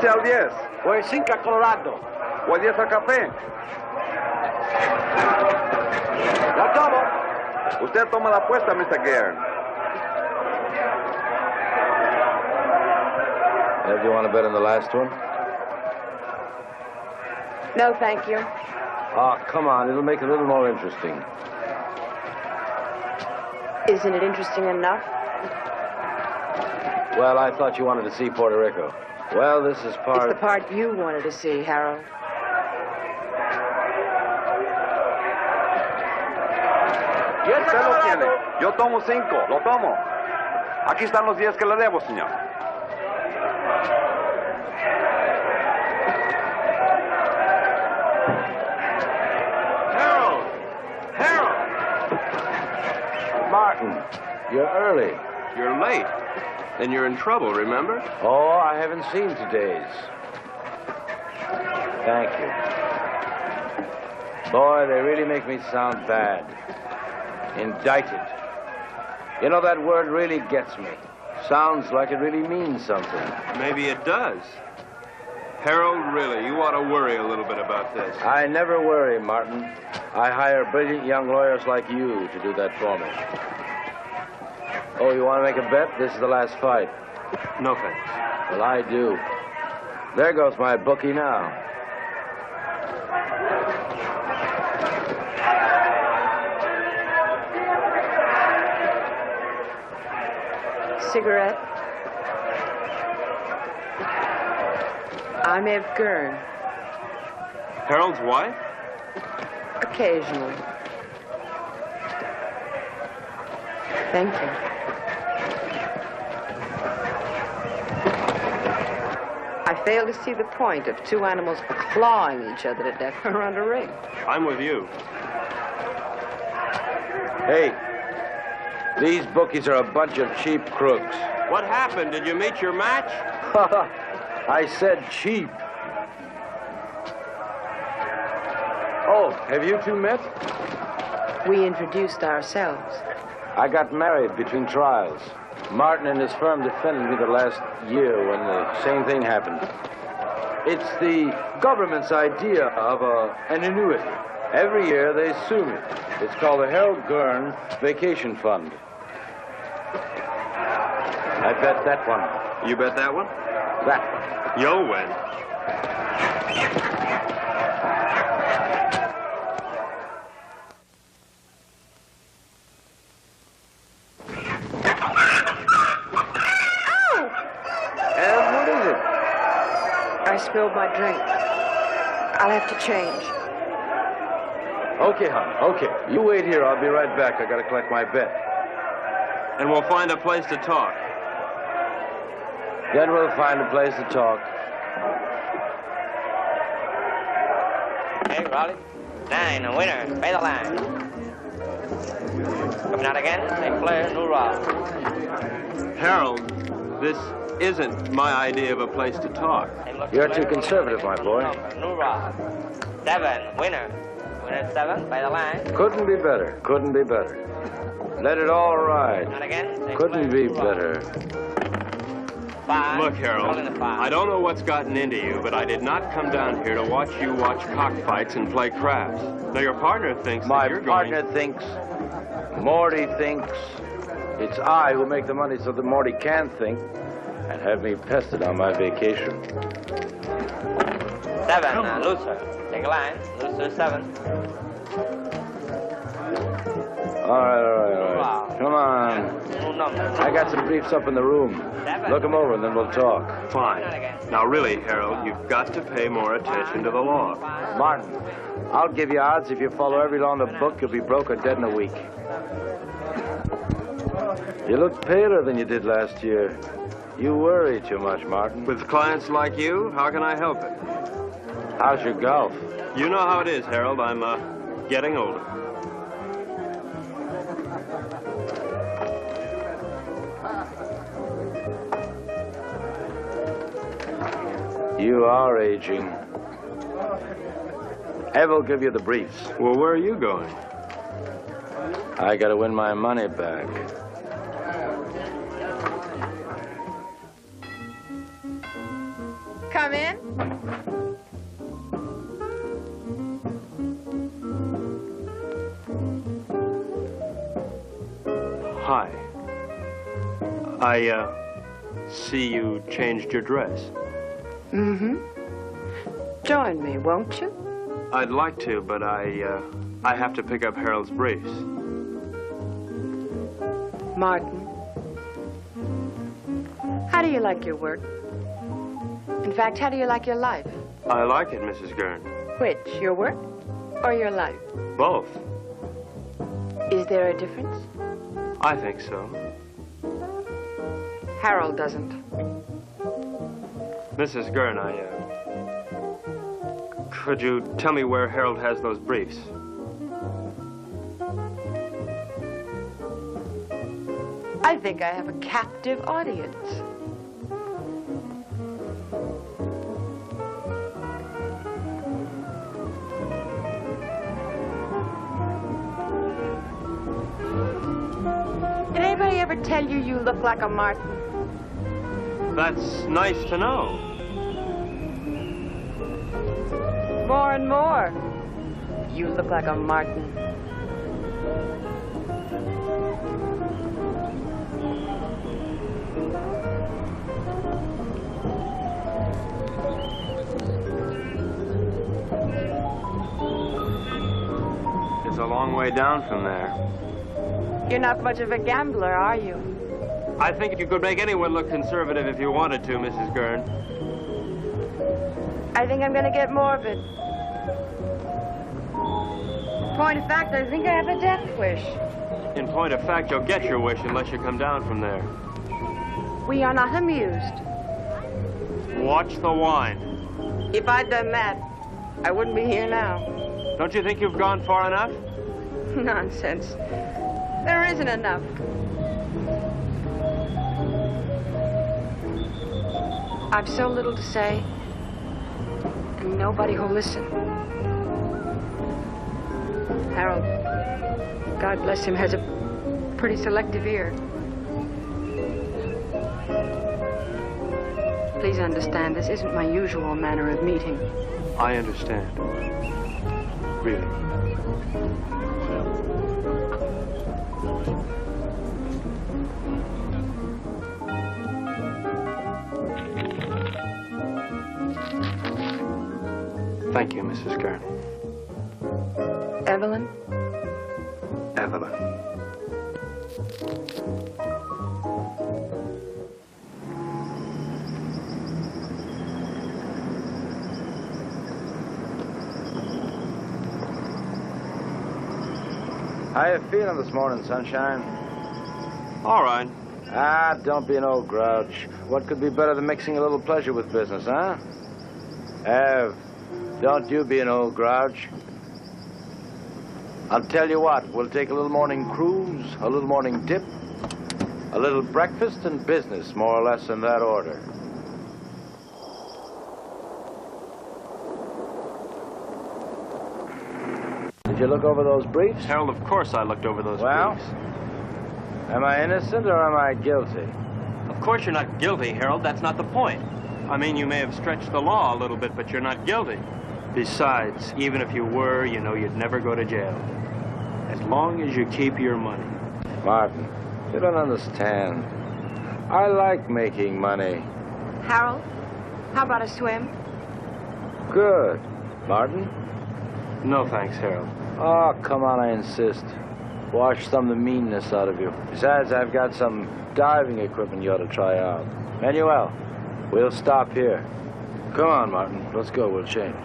Al 10. O el 5 a Colorado. O el 10 al café. La tomo. Usted toma la apuesta, Mr. Guerin. Do you want to bet on the last one? No, thank you. Oh, come on. It'll make it a little more interesting. Isn't it interesting enough? Well, I thought you wanted to see Puerto Rico. Well, this is part... It's the part you wanted to see, Harold. Usted lo tiene. Yo tomo 5. Lo tomo. Aquí están los 10 que le debo, señor. Harold! Harold! Martin, you're early. You're late. Then you're in trouble, remember? Oh, I haven't seen today's. Thank you. Boy, they really make me sound bad. Indicted. You know, that word really gets me. Sounds like it really means something. Maybe it does. Harold, really, you ought to worry a little bit about this. I never worry, Martin. I hire brilliant young lawyers like you to do that for me. Oh, you want to make a bet? This is the last fight. No thanks. Well, I do. There goes my bookie now. Cigarette? I'm Eve Gurn. Harold's wife? Occasionally. Thank you. I fail to see the point of two animals clawing each other to death around a ring. I'm with you. Hey, these bookies are a bunch of cheap crooks. What happened? Did you meet your match? I said cheap. Oh, have you two met? We introduced ourselves. I got married between trials. Martin and his firm defended me the last year when the same thing happened. It's the government's idea of an annuity. Every year they sue me. It's called the Harold Gurn Vacation Fund. I bet that one. You bet that one? That one. You'll win. I spilled my drink. I'll have to change. Okay, hon. Okay. You wait here. I'll be right back. I gotta collect my bet. And we'll find a place to talk. Then we'll find a place to talk. Okay, Raleigh. 9, a winner. Pay the line. Coming out again. St. Clair, new rod. Harold, this isn't my idea of a place to talk. You're too conservative, my boy. New rod. 7, winner. Winner 7, by the line. Couldn't be better. Couldn't be better. Let it all ride. Not again. Couldn't be better. 5. Look, Harold, I don't know what's gotten into you, but I did not come down here to watch you watch cockfights and play craps. Now, your partner thinks My that you're partner thinks, Morty thinks, it's I who make the money so that Morty can think and have me pestered on my vacation. 7, looser. Take a line. Looser 7. All right. Come on. I got some briefs up in the room. Look them over and then we'll talk. Fine. Now, really, Harold, you've got to pay more attention to the law. Martin, I'll give you odds if you follow every law in the book, you'll be broke or dead in a week. You look paler than you did last year. You worry too much, Martin. With clients like you, how can I help it? How's your golf? You know how it is, Harold. I'm getting older. You are aging. Ev will give you the briefs. Well, where are you going? I gotta win my money back. Come in. Hi. I see you changed your dress. Mm-hmm. Join me, won't you? I'd like to, but I have to pick up Harold's briefs. Martin, how do you like your work? In fact, how do you like your life? I like it, Mrs. Gurn. Which, your work or your life? Both. Is there a difference? I think so. Harold doesn't. Mrs. Gurn, could you tell me where Harold has those briefs? I think I have a captive audience. Did anybody ever tell you you look like a Martin? That's nice to know. More and more. You look like a Martin. It's a long way down from there. You're not much of a gambler, are you? I think you could make anyone look conservative if you wanted to, Mrs. Gurn. I think I'm going to get morbid. Point of fact, I think I have a death wish. In point of fact, you'll get your wish unless you come down from there. We are not amused. Watch the wine. If I'd done that, I wouldn't be here now. Don't you think you've gone far enough? Nonsense. There isn't enough. I've so little to say, and nobody who'll listen. Harold, God bless him, has a pretty selective ear. Please understand, this isn't my usual manner of meeting. I understand. Really. Thank you, Mrs. Gurn. Evelyn? Evelyn. How you feeling this morning, sunshine? All right. Ah, don't be an old grouch. What could be better than mixing a little pleasure with business, huh? Ev, Don't you be an old grouch. I'll tell you what, we'll take a little morning cruise, a little morning dip, a little breakfast and business, more or less in that order. Did you look over those briefs? Harold, of course I looked over those Well, briefs. am I innocent or am I guilty? Of course you're not guilty, Harold. That's not the point. I mean, you may have stretched the law a little bit, but you're not guilty. Besides, even if you were, you know you'd never go to jail. As long as you keep your money. Martin, you don't understand. I like making money. Harold, how about a swim? Good. Martin? No thanks, Harold. Oh, come on, I insist. Wash some of the meanness out of you. Besides, I've got some diving equipment you ought to try out. Manuel, we'll stop here. Come on, Martin. Let's go. We'll change.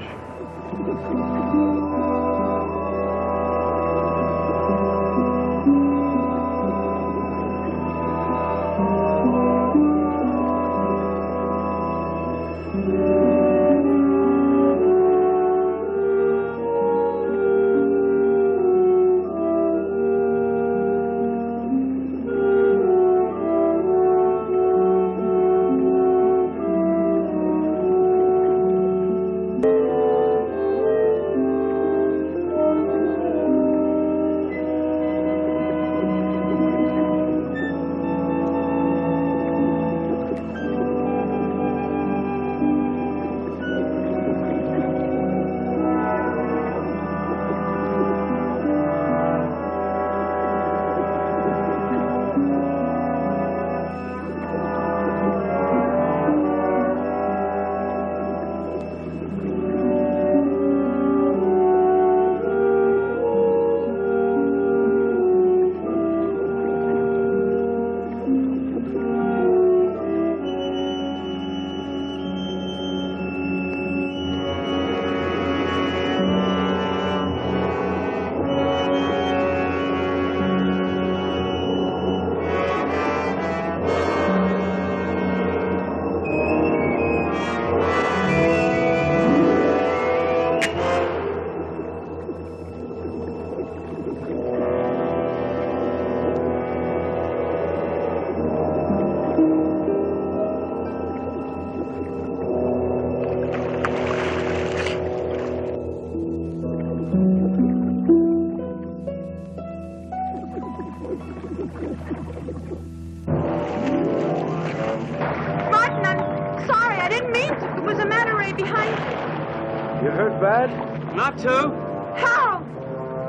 You hurt bad? Not to. Harold!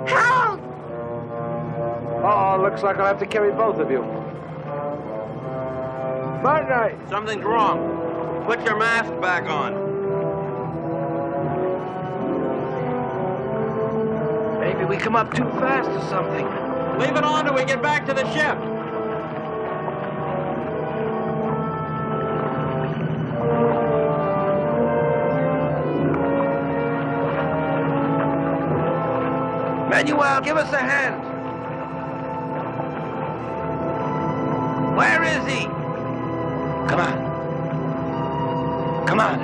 Harold! Oh, looks like I'll have to carry both of you. Martin, Something's wrong. Put your mask back on. maybe we come up too fast or something. Leave it on till we get back to the ship. Manuel, give us a hand. Where is he? Come on. Come on.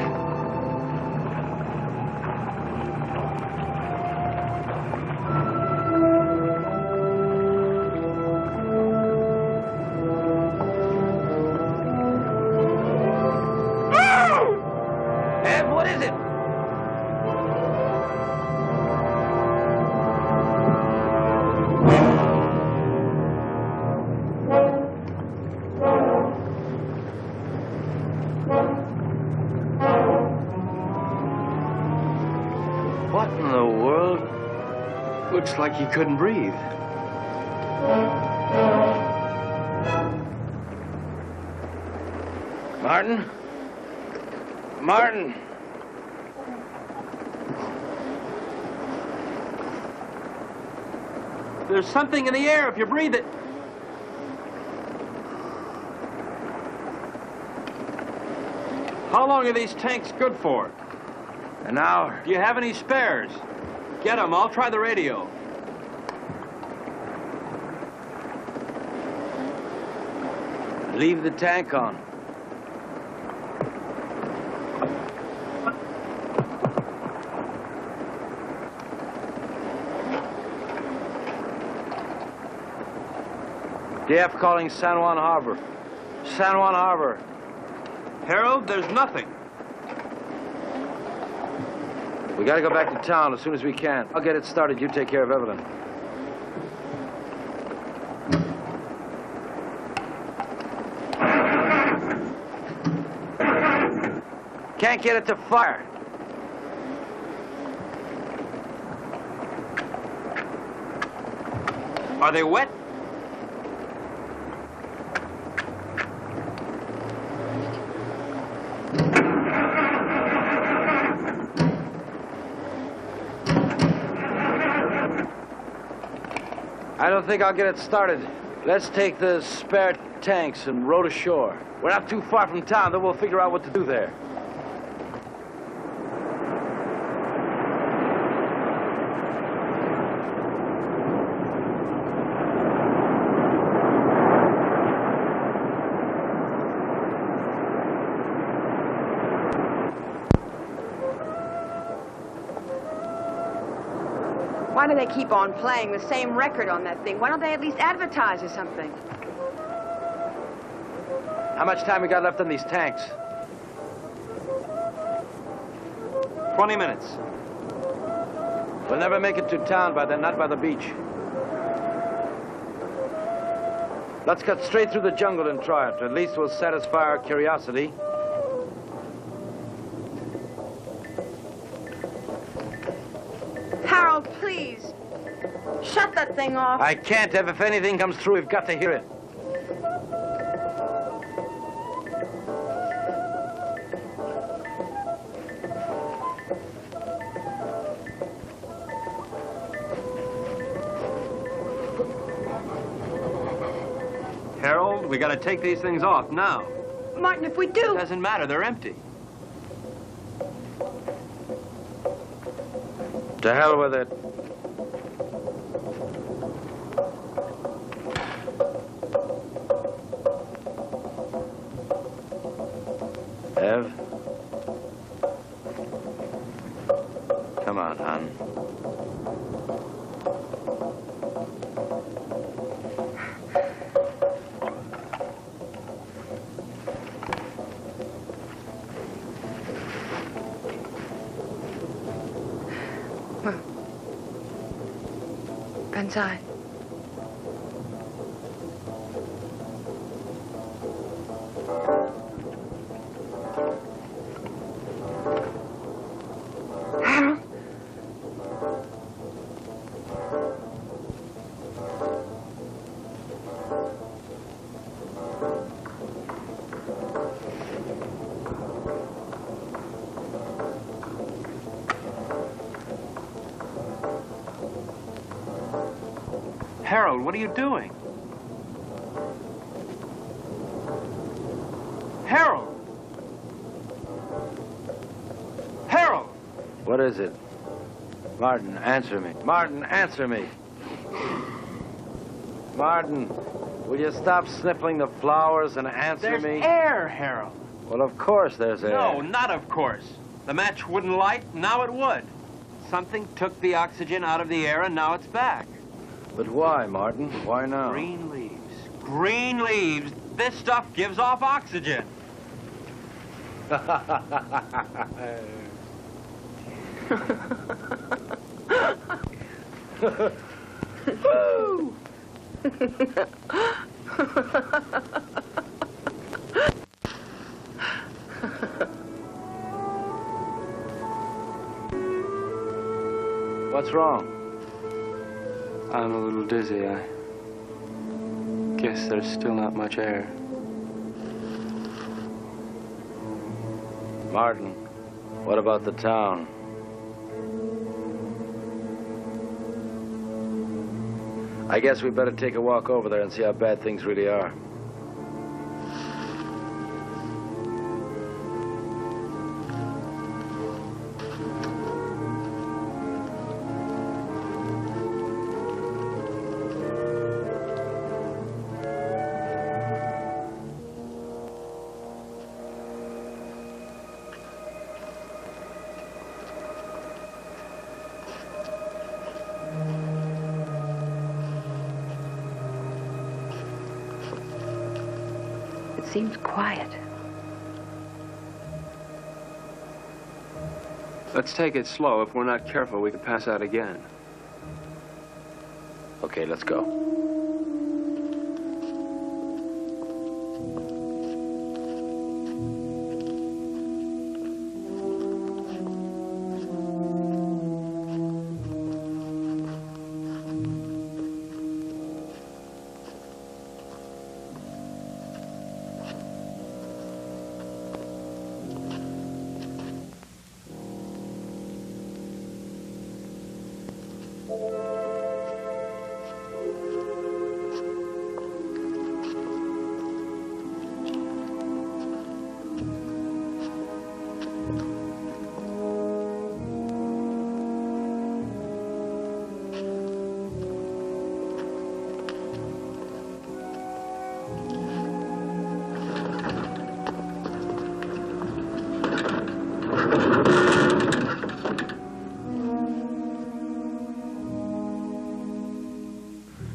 Ed, what is it? What in the world? Looks like he couldn't breathe. Martin? Martin! There's something in the air if you breathe it. How long are these tanks good for? An hour. Do you have any spares? Get them. I'll try the radio. Leave the tank on. DF calling San Juan Harbor. San Juan Harbor. Harold, there's nothing. We gotta go back to town as soon as we can. I'll get it started. You take care of Evelyn. Can't get it to fire. Are they wet? I don't think I'll get it started. Let's take the spare tanks and row to shore. We're not too far from town, then we'll figure out what to do there. Why do they keep on playing the same record on that thing? Why don't they at least advertise or something? How much time we got left on these tanks? 20 minutes. We'll never make it to town by then, not by the beach. Let's cut straight through the jungle and try it. At least we'll satisfy our curiosity. Harold, please. Shut that thing off. I can't, Ev. If anything comes through, we've got to hear it. Harold, we gotta take these things off now. Martin, if we do... Doesn't matter, they're empty. To hell with it. Ev? Come on, hon. Inside. Harold? Harold, what are you doing? Harold! Harold! What is it? Martin, answer me. Martin, answer me. Martin, will you stop sniffling the flowers and answer me? There's air, Harold. Well, of course there's air. No, not of course. The match wouldn't light, now it would. Something took the oxygen out of the air and now it's back. But why, Martin? Why now? Green leaves. Green leaves. This stuff gives off oxygen. What's wrong? I'm a little dizzy. I guess there's still not much air. Martin, what about the town? I guess we better take a walk over there and see how bad things really are. seems quiet. Let's take it slow. If we're not careful, we could pass out again. Okay, let's go.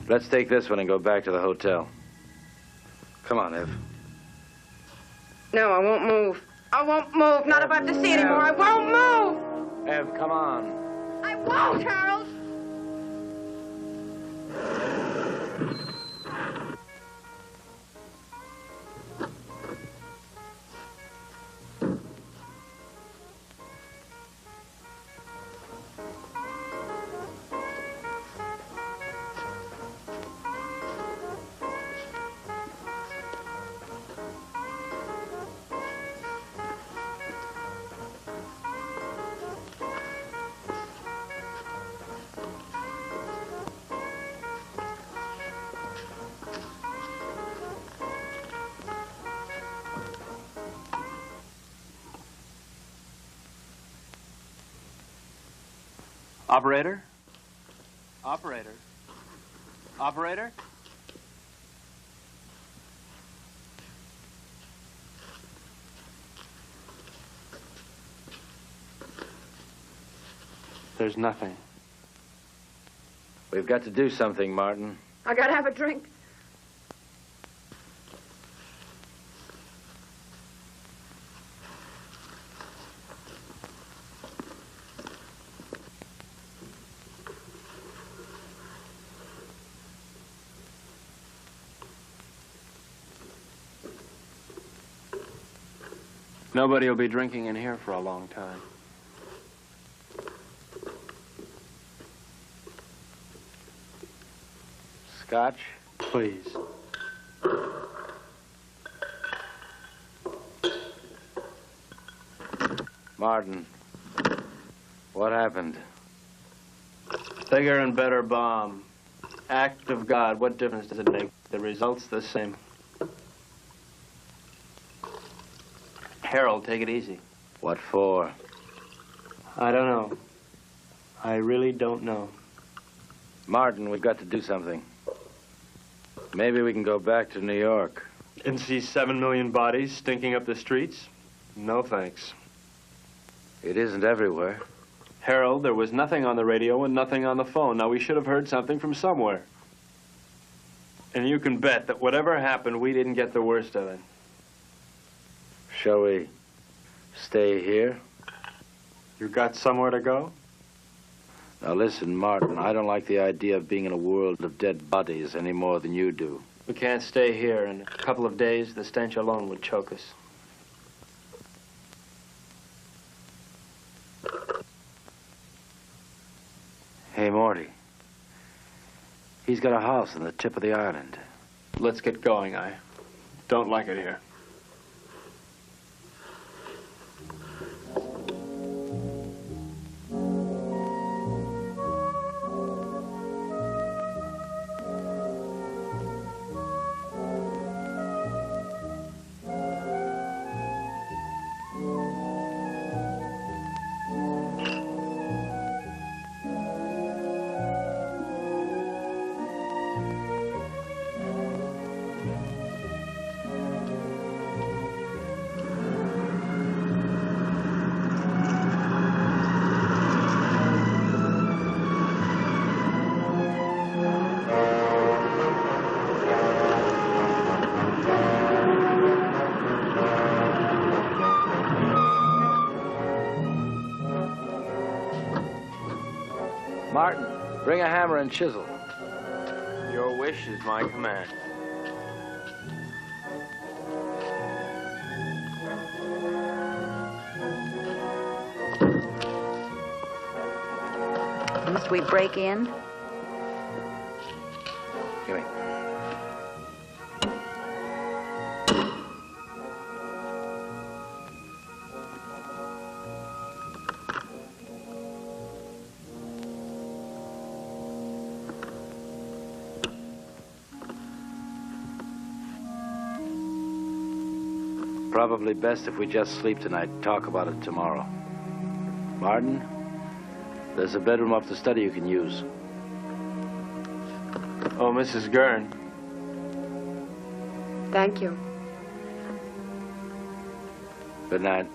Let's take this one and go back to the hotel. Come on, Ev. No, I won't move. I won't move. Not if I have to see anymore. I won't move. Ev, come on. I won't, Harold. Operator? Operator? Operator? There's nothing. We've got to do something, Martin. I gotta have a drink. Nobody will be drinking in here for a long time. Scotch? Please. Martin, what happened? Bigger and better bomb. Act of God. What difference does it make? The result's the same. Harold, take it easy. What for? I don't know. I really don't know. Martin, we've got to do something. Maybe we can go back to New York. And see 7 million bodies stinking up the streets? No thanks. It isn't everywhere. Harold, there was nothing on the radio and nothing on the phone. Now, we should have heard something from somewhere. And you can bet that whatever happened, we didn't get the worst of it. Shall we stay here? You got somewhere to go? Now listen, Martin, I don't like the idea of being in a world of dead bodies any more than you do. We can't stay here. In a couple of days, the stench alone would choke us. Hey, Morty. He's got a house on the tip of the island. Let's get going. I don't like it here. Martin, bring a hammer and chisel. Your wish is my command. Must we break in? Give me. Probably best if we just sleep tonight and talk about it tomorrow. Martin, there's a bedroom off the study you can use. Oh, Mrs. Gurn. Thank you. Good night.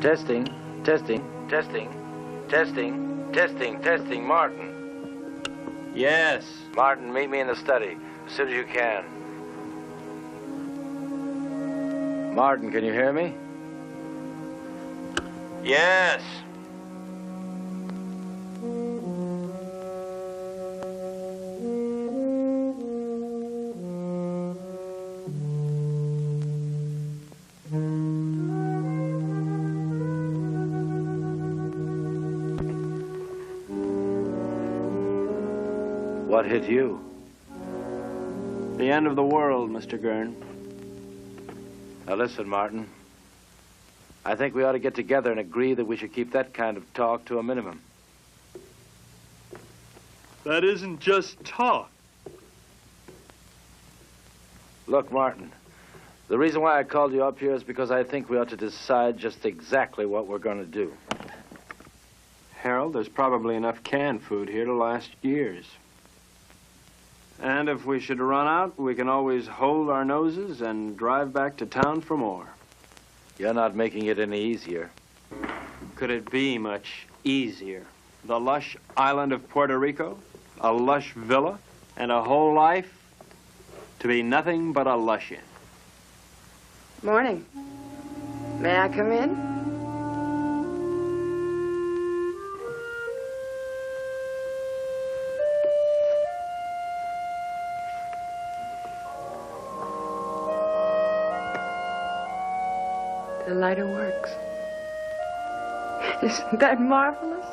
Testing, testing, testing, testing, testing, testing. Martin. Yes. Martin, meet me in the study as soon as you can. Martin, can you hear me? Yes. What hit you? The end of the world, Mr. Gurn. Now listen, Martin. I think we ought to get together and agree that we should keep that kind of talk to a minimum. That isn't just talk. Look, Martin, the reason why I called you up here is because I think we ought to decide just exactly what we're going to do. Harold, there's probably enough canned food here to last years. And if we should run out, we can always hold our noses and drive back to town for more. You're not making it any easier. Could it be much easier? The lush island of Puerto Rico, a lush villa, and a whole life to be nothing but a lush in. Morning. May I come in? The lighter works. Isn't that marvelous?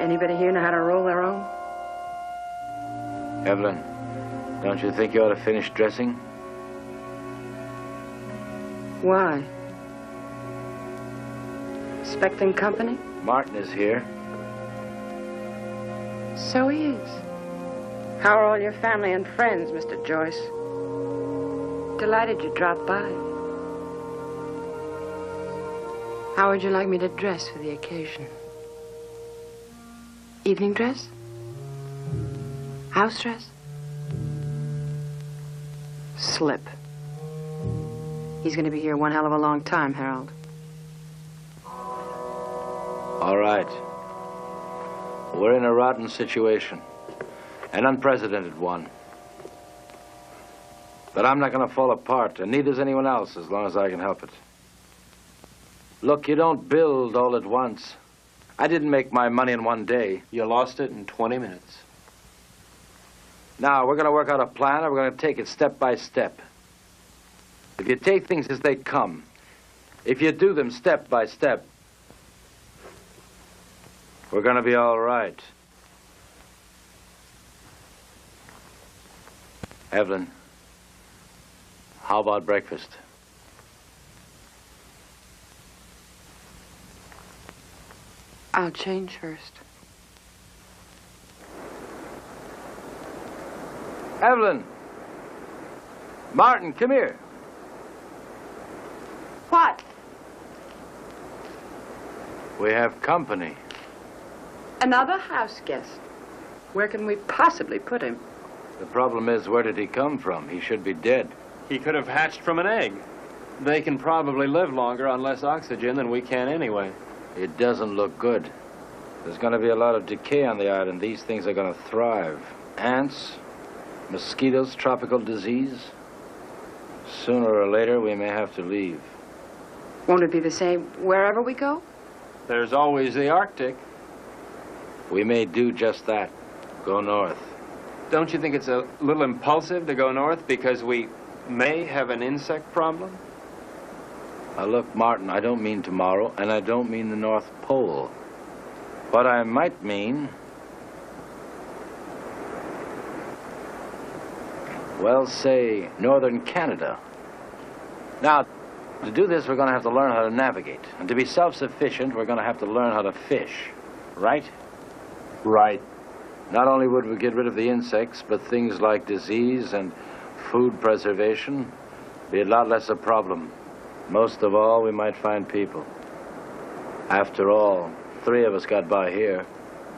Anybody here know how to roll their own? Evelyn, don't you think you ought to finish dressing? Why? Expecting company? Martin is here. So he is. How are all your family and friends, Mr. Joyce? Delighted you dropped by. How would you like me to dress for the occasion? Evening dress? House dress? Slip. He's going to be here one hell of a long time, Harold. All right. We're in a rotten situation. An unprecedented one. But I'm not going to fall apart, and neither is anyone else as long as I can help it. Look, you don't build all at once. I didn't make my money in one day. You lost it in 20 minutes. Now, we're going to work out a plan, and we're going to take it step by step. If you take things as they come, if you do them step by step, we're going to be all right. Evelyn, how about breakfast? I'll change first. Evelyn! Martin, come here. What? We have company. Another house guest. Where can we possibly put him? The problem is, where did he come from? He should be dead. He could have hatched from an egg. They can probably live longer on less oxygen than we can anyway. It doesn't look good. There's going to be a lot of decay on the island. These things are going to thrive. Ants, mosquitoes, tropical disease. Sooner or later, we may have to leave. Won't it be the same wherever we go? There's always the Arctic. We may do just that. Go north. Don't you think it's a little impulsive to go north because we may have an insect problem? Now look, Martin, I don't mean tomorrow, and I don't mean the North Pole. What I might mean... well, say, northern Canada. Now, to do this, we're going to have to learn how to navigate. And to be self-sufficient, we're going to have to learn how to fish. Right? Right. Not only would we get rid of the insects, but things like disease and food preservation be a lot less a problem. Most of all, we might find people. After all, 3 of us got by here.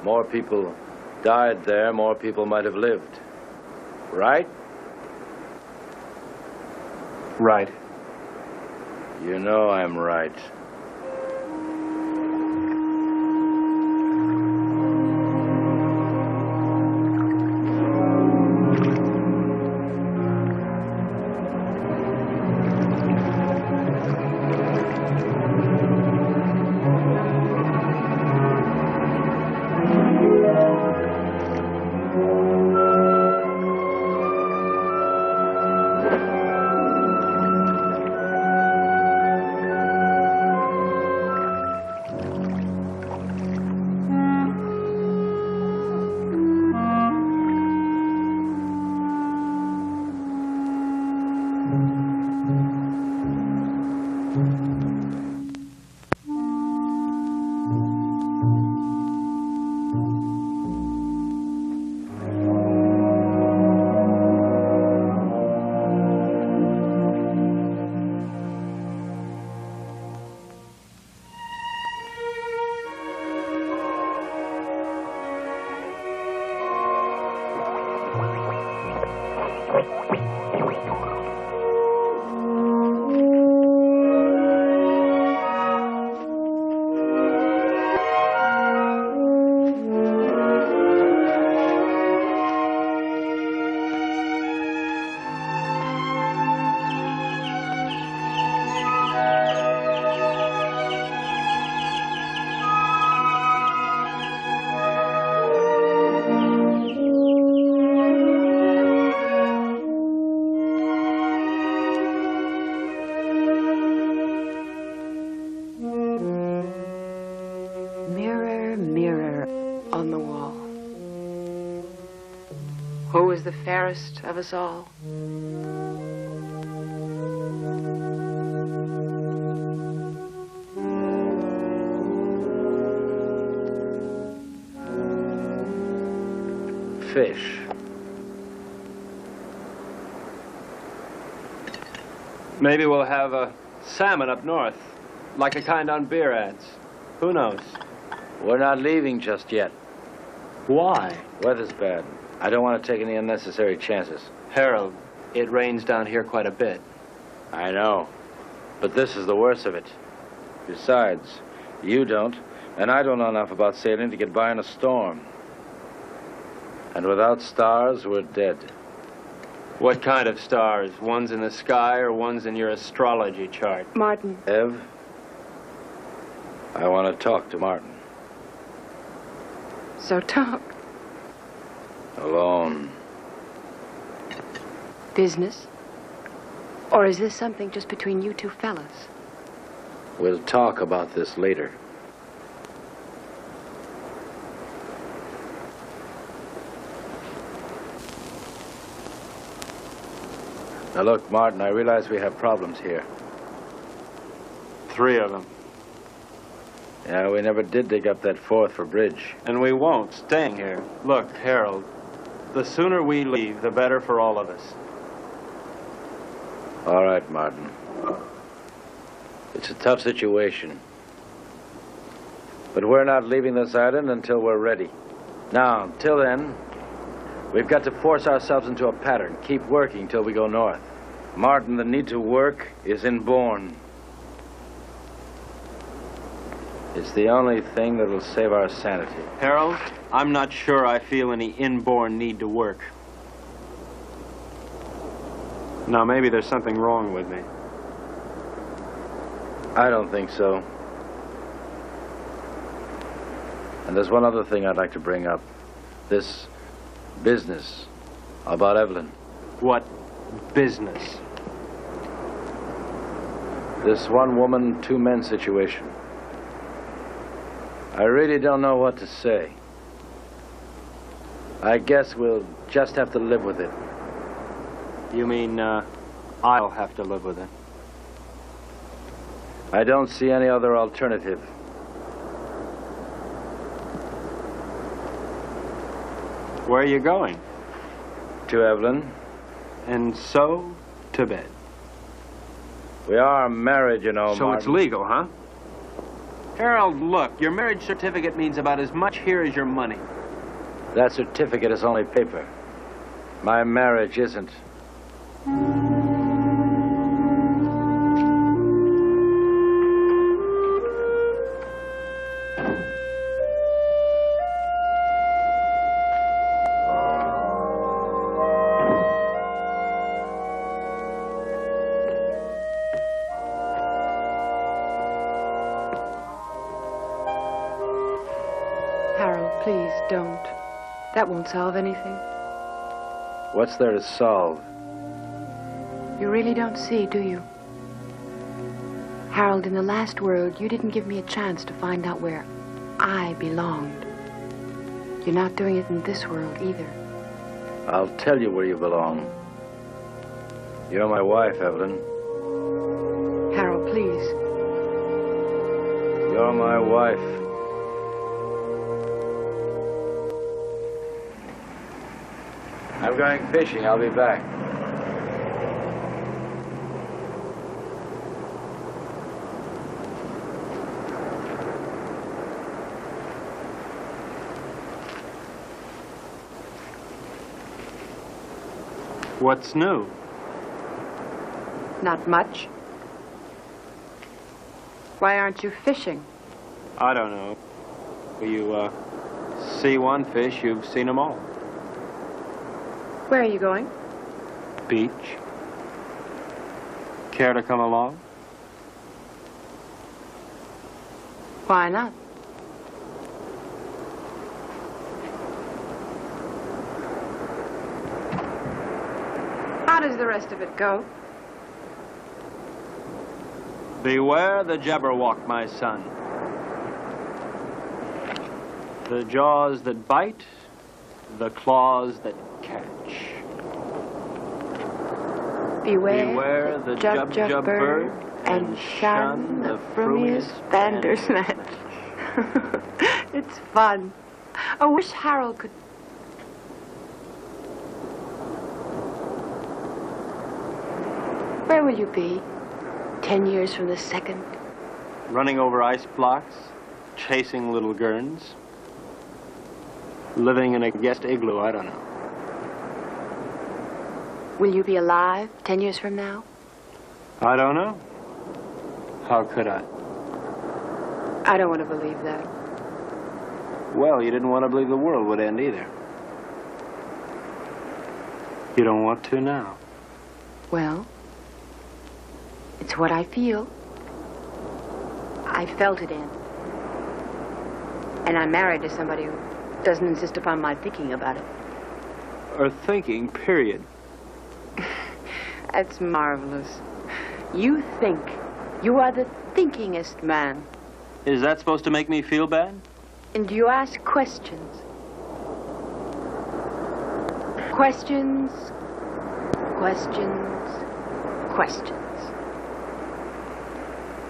More people died there, more people might have lived. Right? Right. You know I'm right. Who is the fairest of us all? Fish. Maybe we'll have a salmon up north, like the kind on beer ads. Who knows? We're not leaving just yet. Why? Weather's bad. I don't want to take any unnecessary chances. Harold, it rains down here quite a bit. I know. But this is the worst of it. Besides, you don't, and I don't know enough about sailing to get by in a storm. And without stars, we're dead. What kind of stars? Ones in the sky or ones in your astrology chart? Martin. Ev, I want to talk to Martin. So talk. Alone. Business? Or is this something just between you two fellas? We'll talk about this later. Now look, Martin, I realize we have problems here. 3 of them. Yeah, we never did dig up that 4th for bridge. And we won't, staying here. Look, Harold, the sooner we leave, the better for all of us. All right, Martin. It's a tough situation. But we're not leaving this island until we're ready. Now, until then, we've got to force ourselves into a pattern. Keep working till we go north. Martin, the need to work is inborn. It's the only thing that'll save our sanity. Harold, I'm not sure I feel any inborn need to work. Now, maybe there's something wrong with me. I don't think so. And there's one other thing I'd like to bring up. This business about Evelyn. What business? This 1 woman, 2 men situation. I really don't know what to say. I guess we'll just have to live with it. You mean, I'll have to live with it? I don't see any other alternative. Where are you going? To Evelyn. And so, to bed. We are married, you know, So Martin. it's legal, huh? Harold, look, your marriage certificate means about as much here as your money. That certificate is only paper. My marriage isn't. Harold, please, don't. That won't solve anything. What's there to solve? You really don't see, do you? Harold, in the last world, you didn't give me a chance to find out where I belonged. You're not doing it in this world either. I'll tell you where you belong. You're my wife, Evelyn. Harold, please. You're my wife. I'm going fishing. I'll be back. What's new? Not much. Why aren't you fishing? I don't know. You, see one fish, you've seen them all. Where are you going? Beach. Care to come along? Why not? How does the rest of it go? Beware the Jabberwock, my son. The jaws that bite, the claws that catch. Beware the jub bird and shun the frumious bandersnatch. It's fun. I wish Harold could... Where will you be 10 years from the second? Running over ice blocks, chasing little gurns, living in a guest igloo, I don't know. Will you be alive 10 years from now? I don't know. How could I? I don't want to believe that. Well, you didn't want to believe the world would end either. You don't want to now. Well, it's what I feel. I felt it in. And I'm married to somebody who doesn't insist upon my thinking about it. Or thinking, period. That's marvelous. You think. You are the thinkingest man. Is that supposed to make me feel bad? And you ask questions. Questions, questions, questions.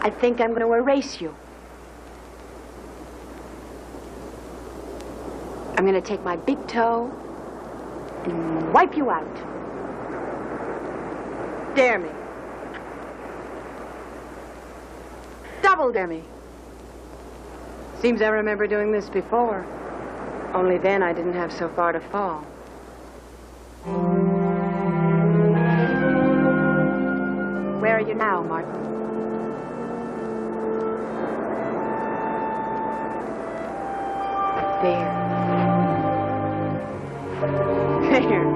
I think I'm going to erase you. I'm going to take my big toe and wipe you out. Dare me. Double dare me. Seems I remember doing this before. Only then I didn't have so far to fall. Where are you now, Martin? There. There.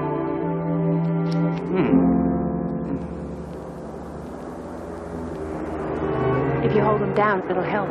If you hold them down, it'll help.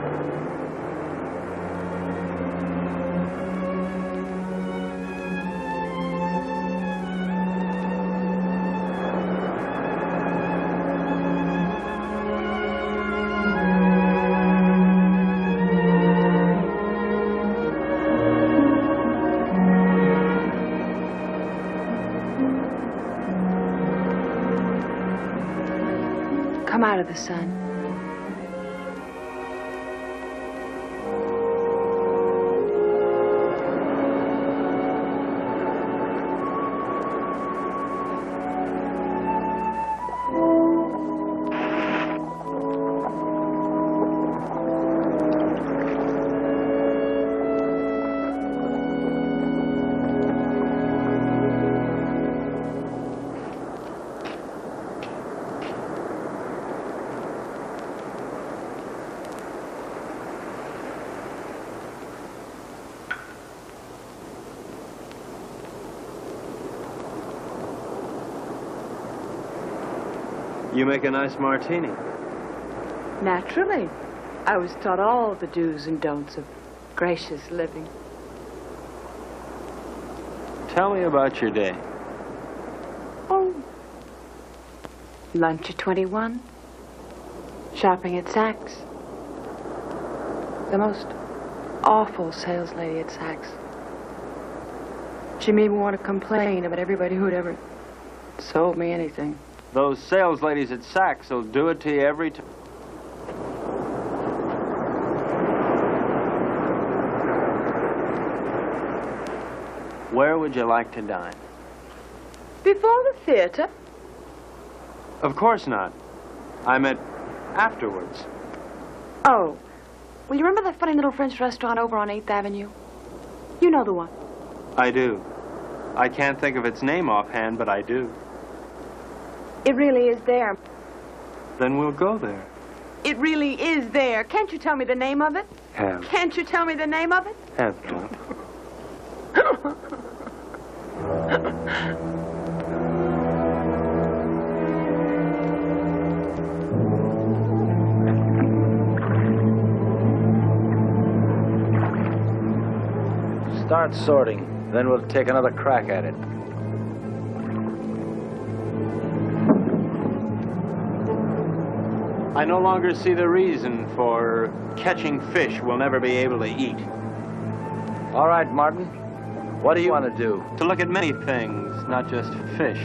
Come out of the sun. You make a nice martini. Naturally. I was taught all the do's and don'ts of gracious living. Tell me about your day. Oh. Lunch at 21. Shopping at Saks. The most awful sales lady at Saks. She made me want to complain about everybody who'd ever sold me anything. Those sales ladies at Saks will do it to you every time. Where would you like to dine? Before the theater? Of course not. I meant afterwards. Oh. Well, you remember that funny little French restaurant over on 8th Avenue? You know the one. I do. I can't think of its name offhand, but I do. It really is there. Then we'll go there. It really is there. Can't you tell me the name of it? Have. Can't you tell me the name of it? Have to. Start sorting, then we'll take another crack at it. I no longer see the reason for catching fish we'll never be able to eat. All right, Martin. What do you want to do? To look at many things, not just fish.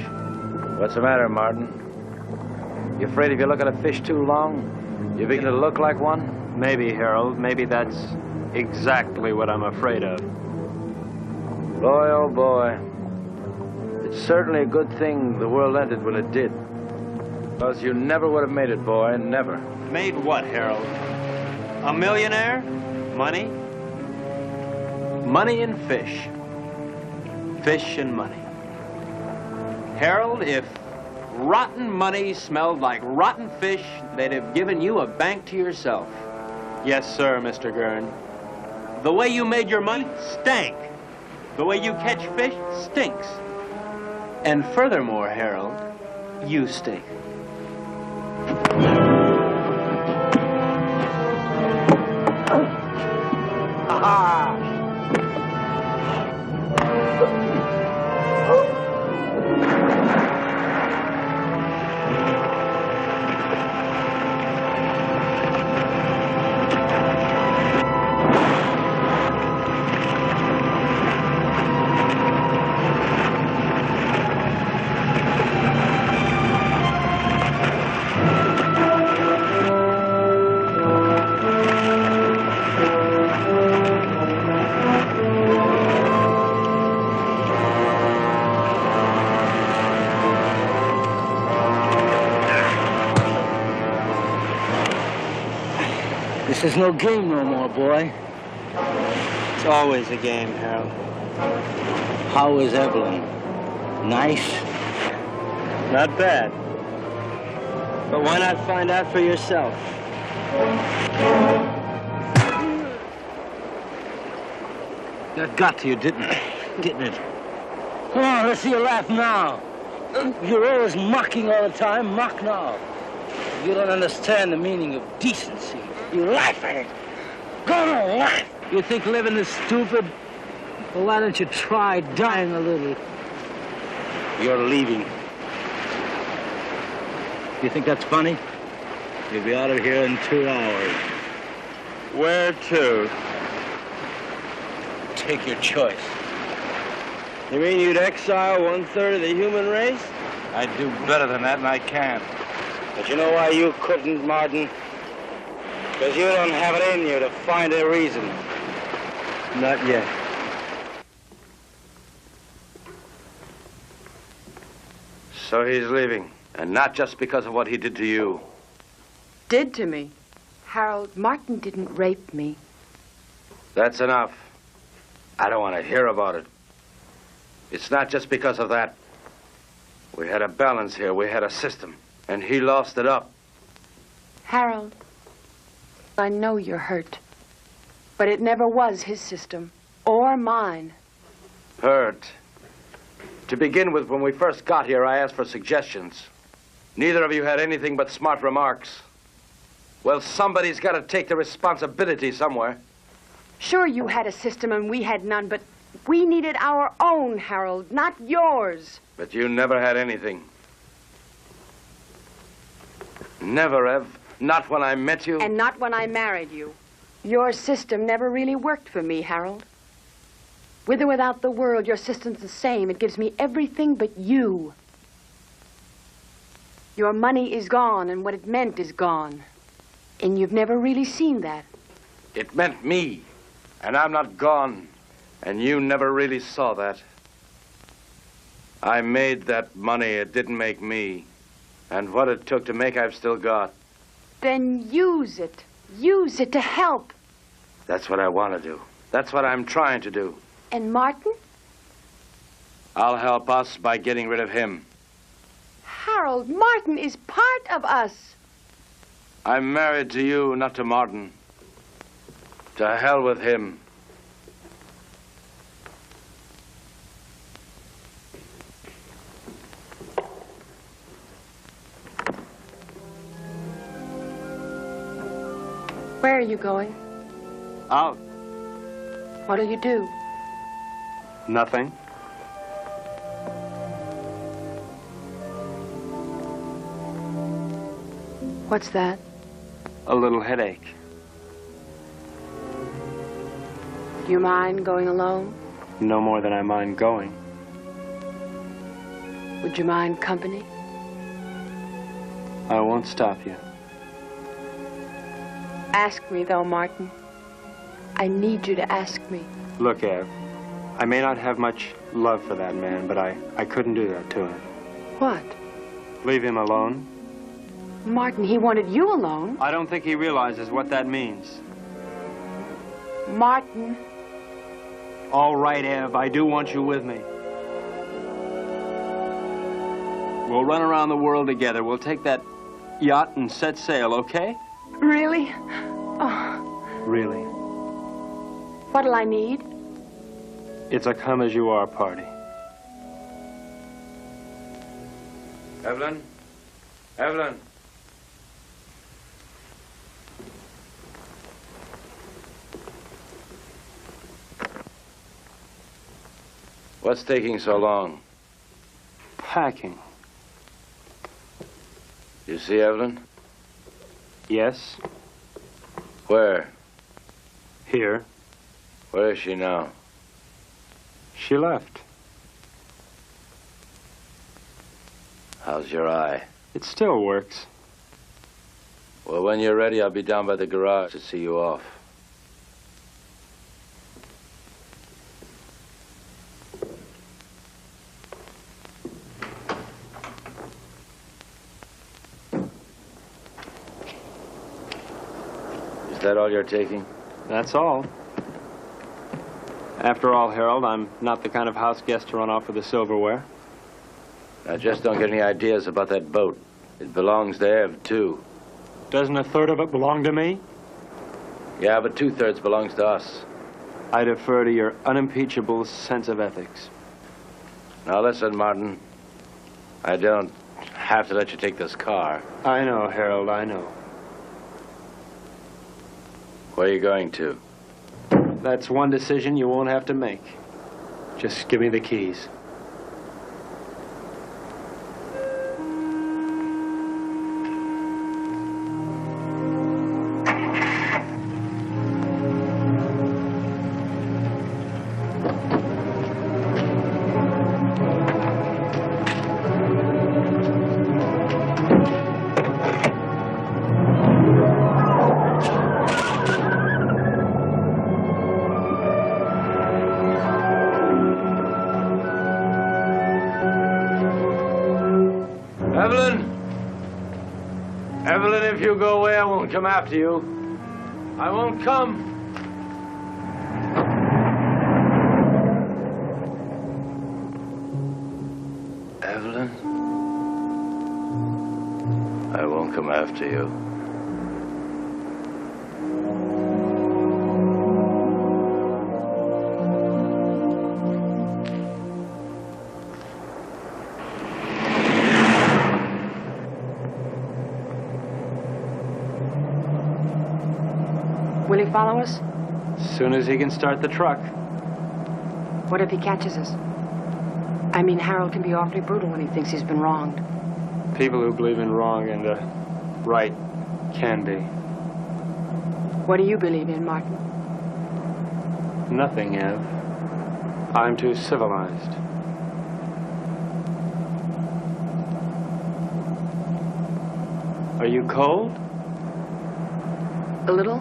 What's the matter, Martin? You afraid if you look at a fish too long, you begin to look like one? Maybe, Harold. Maybe that's exactly what I'm afraid of. Boy, oh boy. It's certainly a good thing the world ended when it did. Because you never would have made it, boy. Never. Made what, Harold? A millionaire? Money? Money and fish. Fish and money. Harold, if rotten money smelled like rotten fish, they'd have given you a bank to yourself. Yes, sir, Mr. Gurn. The way you made your money stank. The way you catch fish stinks. And furthermore, Harold, you stink. Ah! This is no game no more, boy. It's always a game, Harold. How is Evelyn? Nice? Not bad. But why not find out for yourself? That got to you, didn't it? Didn't it? Come on, let's see you laugh now. You're always mocking all the time. Mock now. You don't understand the meaning of decency. You laugh at it. Go on, laugh. You think living is stupid? Well, why don't you try dying a little? You're leaving. You think that's funny? You'll be out of here in 2 hours. Where to? Take your choice. You mean you'd exile 1/3 of the human race? I'd do better than that, and I can't. But you know why you couldn't, Martin? Because you don't have it in you to find a reason. Not yet. So he's leaving, and not just because of what he did to you. Did to me. Harold, Martin didn't rape me. That's enough. I don't want to hear about it. It's not just because of that. We had a balance here. We had a system. And he lost it up. Harold, I know you're hurt. But it never was his system. Or mine. Hurt. To begin with, when we first got here, I asked for suggestions. Neither of you had anything but smart remarks. Well, somebody's got to take the responsibility somewhere. Sure, you had a system and we had none, but we needed our own, Harold, not yours. But you never had anything. Never, Ev. Not when I met you. And not when I married you. Your system never really worked for me, Harold. With or without the world, your system's the same. It gives me everything but you. Your money is gone, and what it meant is gone. And you've never really seen that. It meant me. And I'm not gone. And you never really saw that. I made that money. It didn't make me. And what it took to make, I've still got. Then use it. Use it to help. That's what I want to do. That's what I'm trying to do. And Martin? I'll help us by getting rid of him. Harold, Martin is part of us. I'm married to you, not to Martin. To hell with him. Where are you going? Out. What'll you do? Nothing. What's that? A little headache. Do you mind going alone? No more than I mind going. Would you mind company? I won't stop you. Ask me, though, Martin. I need you to ask me. Look, Ev, I may not have much love for that man, but I couldn't do that to him. What? Leave him alone? Martin, he wanted you alone. I don't think he realizes what that means. Martin. All right, Ev, I do want you with me. We'll run around the world together. We'll take that yacht and set sail, okay? Really? Oh. Really. What'll I need? It's a come-as-you-are party. Evelyn? Evelyn? What's taking so long? Packing. You see Evelyn? Yes. Where? Here. Where is she now? She left. How's your eye? It still works. Well, when you're ready, I'll be down by the garage to see you off. Is that all you're taking? That's all. After all, Harold, I'm not the kind of house guest to run off with the silverware. I just don't get any ideas about that boat. It belongs to Ev, too. Doesn't a third of it belong to me? Yeah, but 2/3 belongs to us. I defer to your unimpeachable sense of ethics. Now listen, Martin. I don't have to let you take this car. I know, Harold, I know. Where are you going to? That's one decision you won't have to make. Just give me the keys. Evelyn, if you go away, I won't come after you. I won't come. Evelyn? I won't come after you. Will he follow us? As soon as he can start the truck. What if he catches us? I mean, Harold can be awfully brutal when he thinks he's been wronged. People who believe in wrong and right can be. What do you believe in, Martin? Nothing, Ev. I'm too civilized. Are you cold? A little?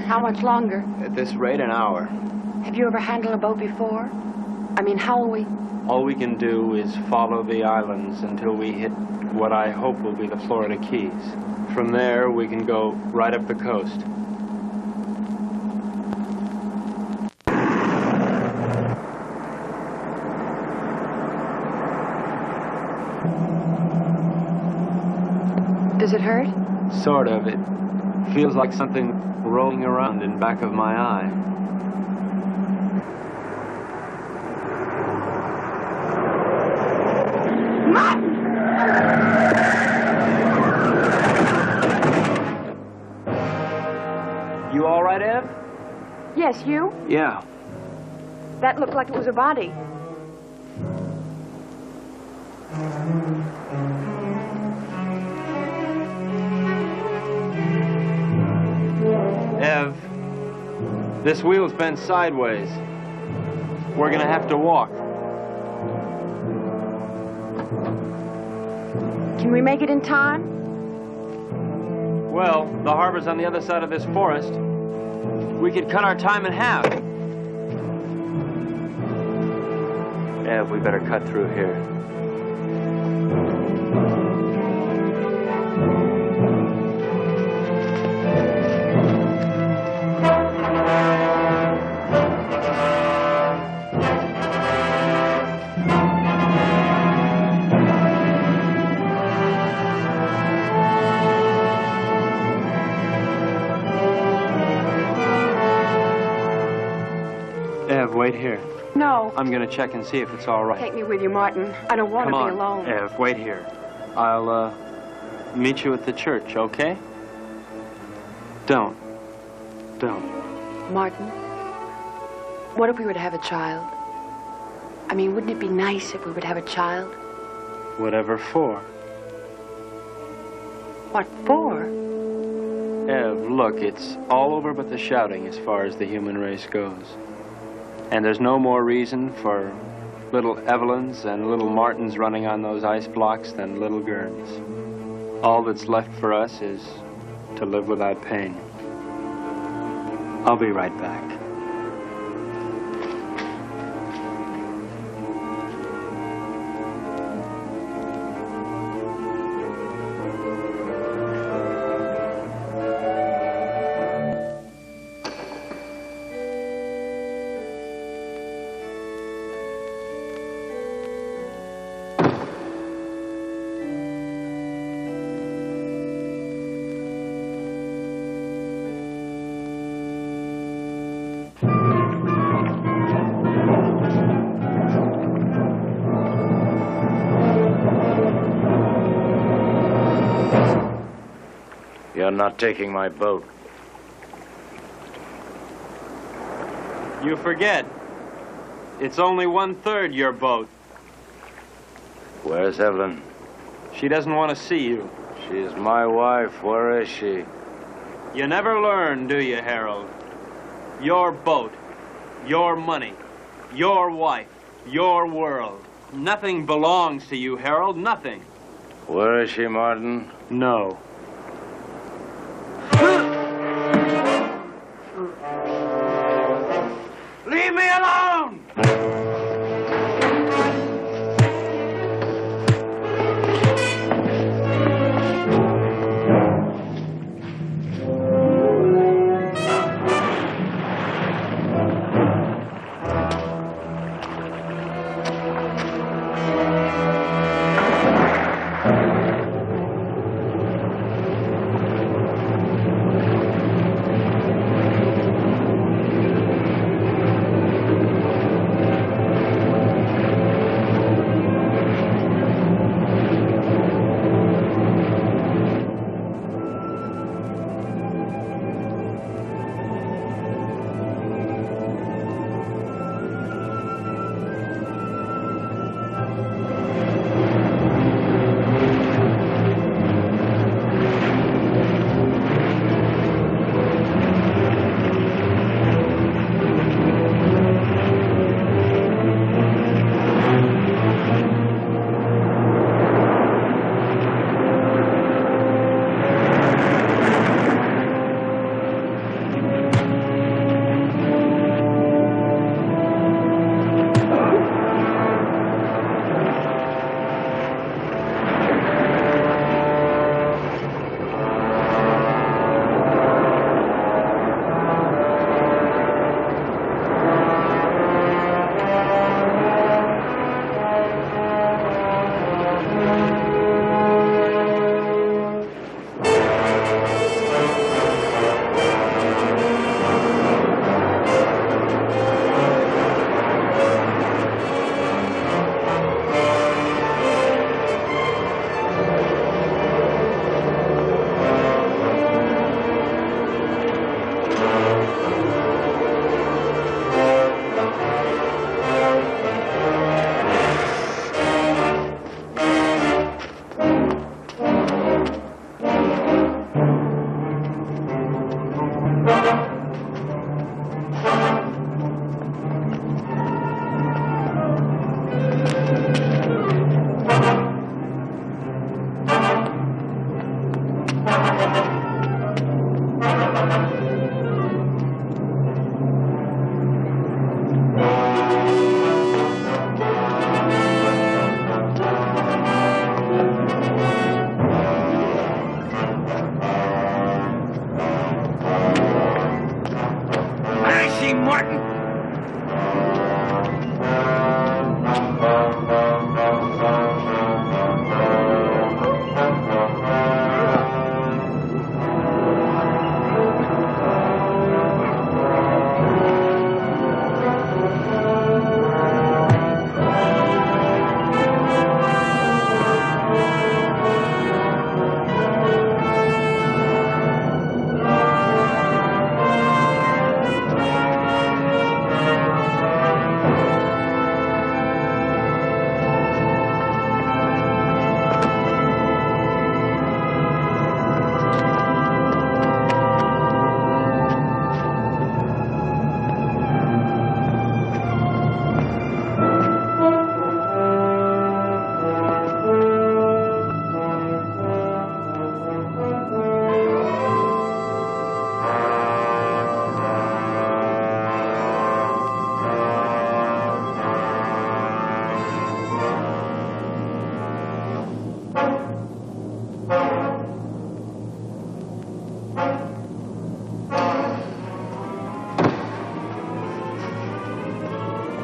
How much longer? At this rate, an hour. Have you ever handled a boat before? I mean, how will we? All we can do is follow the islands until we hit what I hope will be the Florida Keys. From there, we can go right up the coast. Does it hurt? Sort of. It feels like something rolling around in back of my eye. You all right, Ev? Yes, you? Yeah. That looked like it was a body. Ev, this wheel's bent sideways. We're gonna have to walk. Can we make it in time? Well, the harbor's on the other side of this forest. We could cut our time in half. Ev, we better cut through here. Wait here. No. I'm gonna check and see if it's all right. Take me with you, Martin. I don't want to be alone. Ev, wait here. I'll, meet you at the church, okay? Don't. Martin, what if we were to have a child? I mean, wouldn't it be nice if we would have a child? Whatever for. What for? Ev, look, it's all over but the shouting as far as the human race goes. And there's no more reason for little Evelyns and little Martins running on those ice blocks than little Gurns. All that's left for us is to live without pain. I'll be right back. You're not taking my boat. You forget. It's only 1/3 your boat. Where's Evelyn? She doesn't want to see you. She's my wife. Where is she? You never learn, do you, Harold? Your boat, your money, your wife, your world. Nothing belongs to you, Harold, nothing. Where is she, Martin? No. Leave me alone!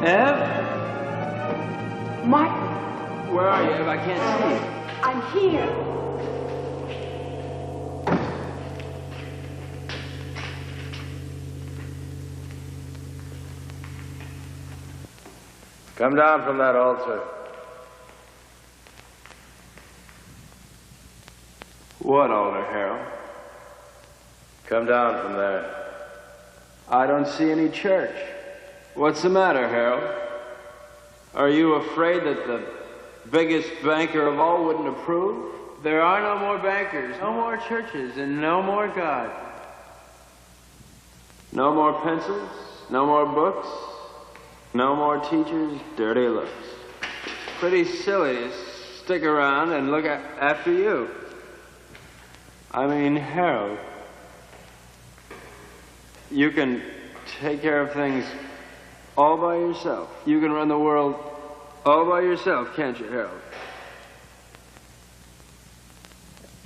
Ev? Martin, Where are you, Ev? I can't see you. I'm here. Come down from that altar. What altar, Harold? Come down from there. I don't see any church. What's the matter, Harold? Are you afraid that the biggest banker of all wouldn't approve? There are no more bankers, no more churches, and no more God. No more pencils, no more books, no more teachers, dirty looks. Pretty silly to stick around and look after you. I mean, Harold, you can take care of things all by yourself. You can run the world all by yourself, can't you, Harold?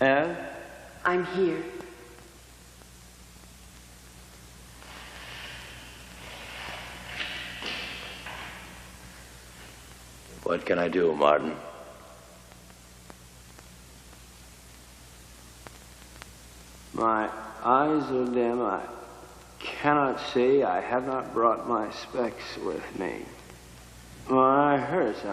Ev? I'm here. What can I do, Martin? My eyes are dim. I cannot see. I have not brought my specs with me. My eye hurts.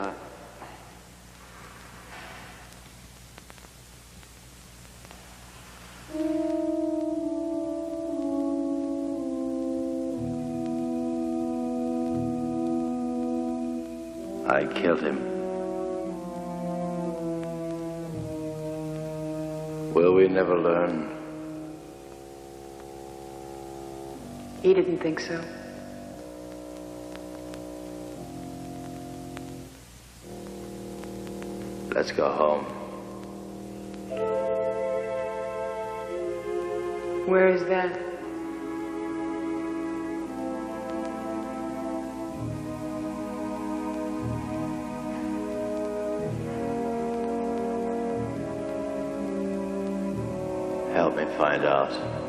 I killed him. Will we never learn? He didn't think so. Let's go home. Where is that? Help me find out.